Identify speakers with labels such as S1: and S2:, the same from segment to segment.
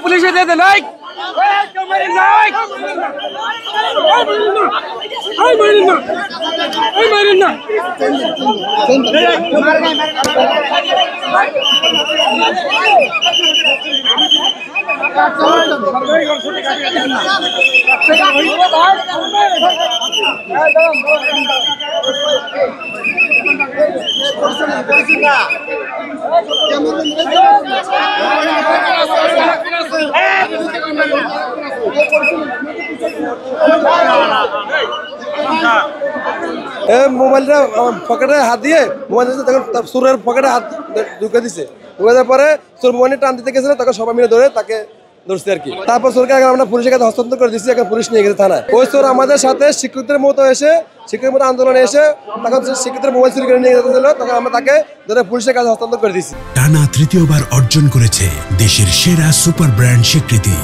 S1: পুলিশে দিয়ে দেন মোবাইলটা পকেটে হাত দিয়ে মোবাইল তখন সুরের পকেটে হাত ঢুকে দিছে, ঢুকে দেওয়ার পরে সুর মোবাইলে টান দিতে গেছিল, তখন সবাই মিলে ধরে তাকে ধরছে আর কি। তারপর সুরকে আমরা পুলিশের কাছে হস্তান্তর করে দিচ্ছি, এখন পুলিশ নিয়ে গেছে থানায়। ওই সুর আমাদের সাথে শিক্ষকদের মতো এসে শিক্ষকদের মতো আন্দোলনে এসে তখন শিক্ষকদের মোবাইল চুরি করে নিয়ে যেতেছিল, তখন আমরা তাকে ধরে পুলিশের কাছে হস্তান্তর করে দিচ্ছি।
S2: টানা তৃতীয়বার অর্জন করেছে দেশের সেরা সুপার ব্র্যান্ড স্বীকৃতি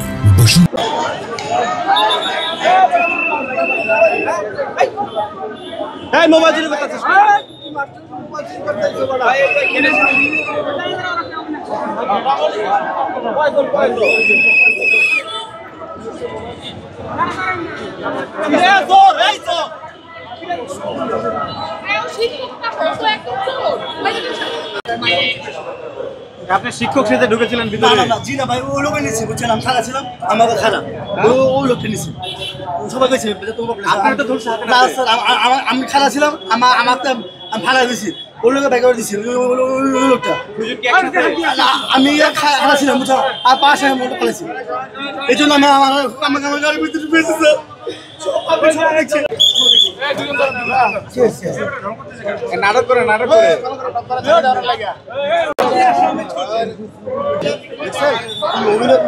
S3: আপনি শিক্ষক সাথে ঢুকেছিলেন ভিতরে?
S4: না জি না ভাই, ওই লোকে নিছি, বুঝছেন? আমি খারাপ ছিলাম, আমাকে খারাপ ওই লোকটা নিছি, সবাই গেছে। না স্যার, আমি খারাপ ছিলাম, আমাকে আমি ফালা দিয়েছি, ওই লোকে ব্যাগ করে দিছি, ওই লোকটা। আমি খারাপ ছিলাম, বুঝছো? আর পাশে আমি ফালাইছি, এই জন্য আমি আমার গাড়ির ভিতরে বেঁচেছে।
S3: নাটক করে নাটক করে
S4: অভিনয়